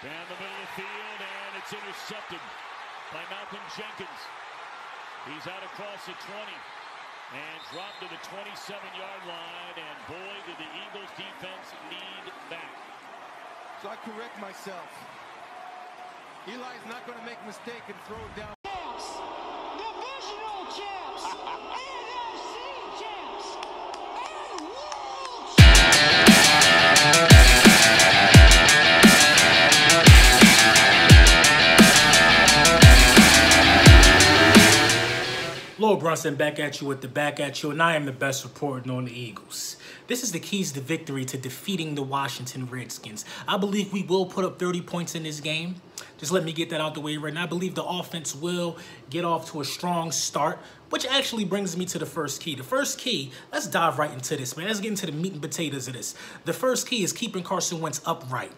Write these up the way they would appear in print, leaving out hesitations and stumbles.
Down the middle of the field, and it's intercepted by Malcolm Jenkins. He's out across the 20 and dropped to the 27-yard line, and boy, did the Eagles defense need that. So I correct myself. Eli's not going to make a mistake and throw it down. Champs, divisional champs, NFC champs, and world champs. Lord Brunson back at you with the back at you, and I am the best reporting on the Eagles. This is the keys to victory to defeating the Washington Redskins. I believe we will put up 30 points in this game. Just let me get that out the way right now. I believe the offense will get off to a strong start, which actually brings me to the first key. The first key, let's dive right into this, man. Let's get into the meat and potatoes of this. The first key is keeping Carson Wentz upright.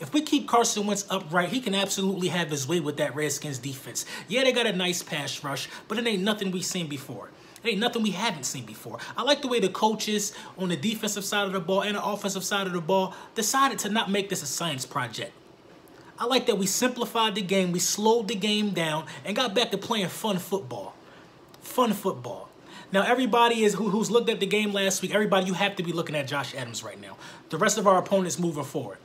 If we keep Carson Wentz upright, he can absolutely have his way with that Redskins defense. Yeah, they got a nice pass rush, but it ain't nothing we've seen before. It ain't nothing we haven't seen before. I like the way the coaches on the defensive side of the ball and the offensive side of the ball decided to not make this a science project. I like that we simplified the game, we slowed the game down, and got back to playing fun football. Fun football. Now, everybody who's looked at the game last week, everybody, you have to be looking at Josh Adams right now. The rest of our opponents moving forward.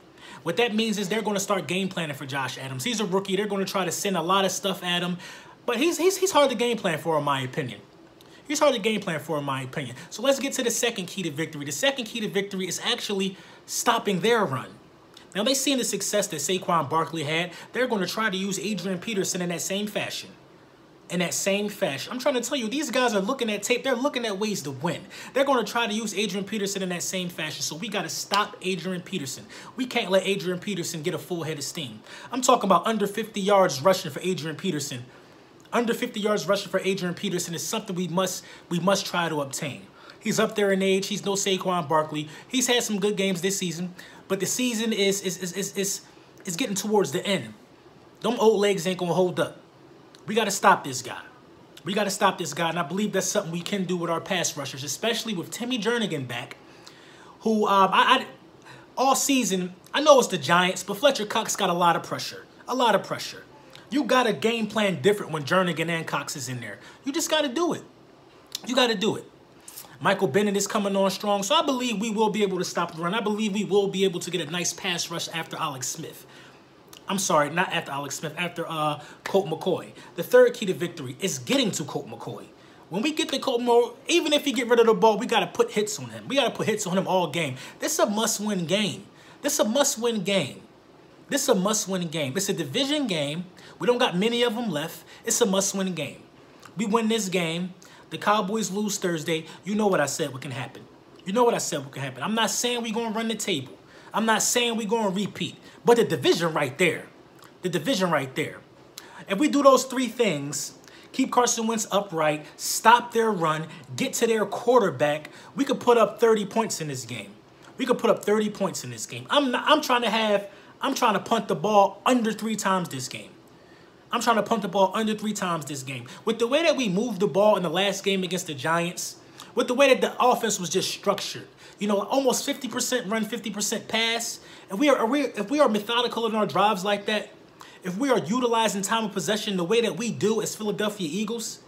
What that means is they're going to start game planning for Josh Adams. He's a rookie. They're going to try to send a lot of stuff at him. But he's hard to game plan for, in my opinion. He's hard to game plan for, in my opinion. So let's get to the second key to victory. The second key to victory is actually stopping their run. Now, they've seen the success that Saquon Barkley had. They're going to try to use Adrian Peterson in that same fashion. I'm trying to tell you, these guys are looking at tape. They're looking at ways to win. They're going to try to use Adrian Peterson in that same fashion. So we got to stop Adrian Peterson. We can't let Adrian Peterson get a full head of steam. I'm talking about under 50 yards rushing for Adrian Peterson. Under 50 yards rushing for Adrian Peterson is something we must try to obtain. He's up there in age. He's no Saquon Barkley. He's had some good games this season, but the season is getting towards the end. Them old legs ain't going to hold up. We got to stop this guy. We got to stop this guy, and I believe that's something we can do with our pass rushers, especially with Timmy Jernigan back, who all season, I know it's the Giants, but Fletcher Cox got a lot of pressure. A lot of pressure. You got a game plan different when Jernigan and Cox is in there. You just got to do it. You got to do it. Michael Bennett is coming on strong, so I believe we will be able to stop the run. I believe we will be able to get a nice pass rush after Alex Smith. I'm sorry, not after Alex Smith, after Colt McCoy. The third key to victory is getting to Colt McCoy. When we get to Colt McCoy, even if he get rid of the ball, we got to put hits on him. We got to put hits on him all game. This is a must-win game. This is a must-win game. This is a must-win game. It's a division game. We don't got many of them left. It's a must-win game. We win this game. The Cowboys lose Thursday. You know what I said what can happen. You know what I said what can happen. I'm not saying we're going to run the table. I'm not saying we're going to repeat. But the division right there. The division right there. If we do those three things, keep Carson Wentz upright, stop their run, get to their quarterback, we could put up 30 points in this game. We could put up 30 points in this game. I'm trying to punt the ball under 3 times this game. I'm trying to punt the ball under 3 times this game. With the way that we moved the ball in the last game against the Giants, with the way that the offense was just structured, you know, almost 50% run, 50% pass. If we are methodical in our drives like that, if we are utilizing time of possession the way that we do as Philadelphia Eagles,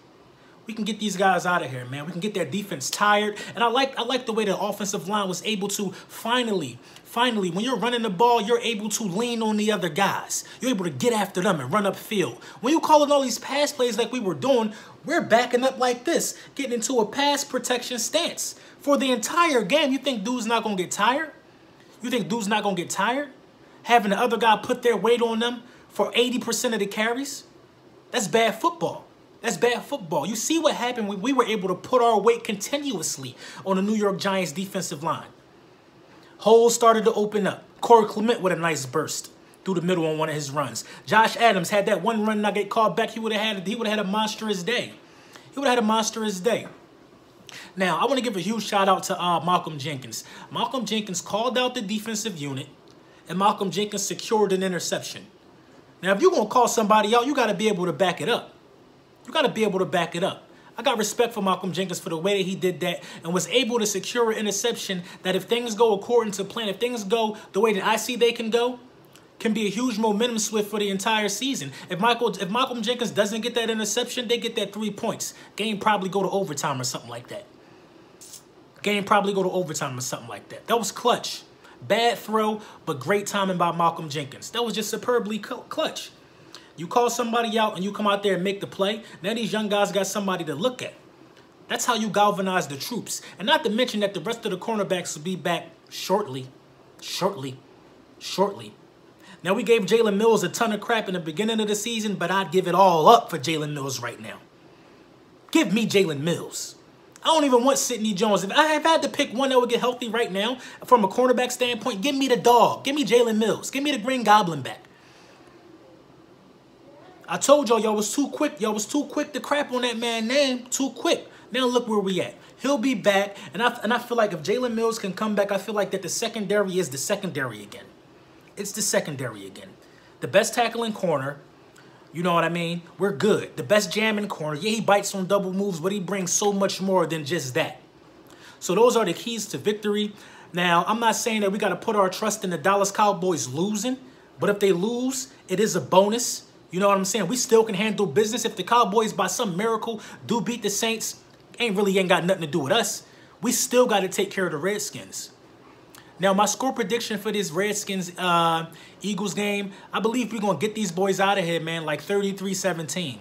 we can get these guys out of here, man. We can get their defense tired. And I like the way the offensive line was able to finally, when you're running the ball, you're able to lean on the other guys. You're able to get after them and run upfield. When you calling all these pass plays like we were doing, we're backing up like this, getting into a pass protection stance. For the entire game, you think dude's not going to get tired? You think dude's not going to get tired? Having the other guy put their weight on them for 80% of the carries? That's bad football. That's bad football. You see what happened when we were able to put our weight continuously on the New York Giants defensive line. Holes started to open up. Corey Clement with a nice burst through the middle on one of his runs. Josh Adams had that one run not get called back. He would have had a monstrous day. He would have had a monstrous day. Now, I want to give a huge shout out to Malcolm Jenkins. Malcolm Jenkins called out the defensive unit, and Malcolm Jenkins secured an interception. Now, if you're going to call somebody out, you got to be able to back it up. You got to be able to back it up. I got respect for Malcolm Jenkins for the way that he did that and was able to secure an interception that if things go according to plan, if things go the way that I see they can go, can be a huge momentum shift for the entire season. If Malcolm Jenkins doesn't get that interception, they get that 3 points. Game probably go to overtime or something like that. That was clutch. Bad throw, but great timing by Malcolm Jenkins. That was just superbly clutch. You call somebody out and you come out there and make the play. Now these young guys got somebody to look at. That's how you galvanize the troops. And not to mention that the rest of the cornerbacks will be back shortly. Now, we gave Jalen Mills a ton of crap in the beginning of the season, but I'd give it all up for Jalen Mills right now. Give me Jalen Mills. I don't even want Sidney Jones. If I had to pick one that would get healthy right now, from a cornerback standpoint, give me the dog. Give me Jalen Mills. Give me the Green Goblin back. I told y'all was too quick. Y'all was too quick to crap on that man's name. Too quick. Now look where we at. He'll be back, and I feel like if Jalen Mills can come back, I feel like that the secondary is the secondary again. It's the secondary again. The best tackling corner, you know what I mean? We're good. The best jamming corner. Yeah, he bites on double moves, but he brings so much more than just that. So those are the keys to victory. Now, I'm not saying that we got to put our trust in the Dallas Cowboys losing, but if they lose, it is a bonus. You know what I'm saying? We still can handle business. If the Cowboys, by some miracle, do beat the Saints, ain't got nothing to do with us. We still got to take care of the Redskins. Now, my score prediction for this Redskins-Eagles game, I believe we're going to get these boys out of here, man, like 33-17.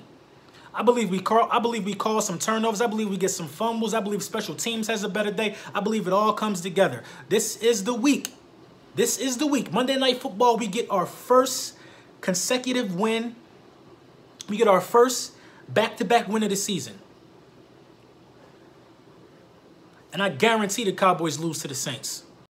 I believe we call some turnovers. I believe we get some fumbles. I believe special teams has a better day. I believe it all comes together. This is the week. This is the week. Monday Night Football, we get our first consecutive win. We get our first back-to-back win of the season. And I guarantee the Cowboys lose to the Saints.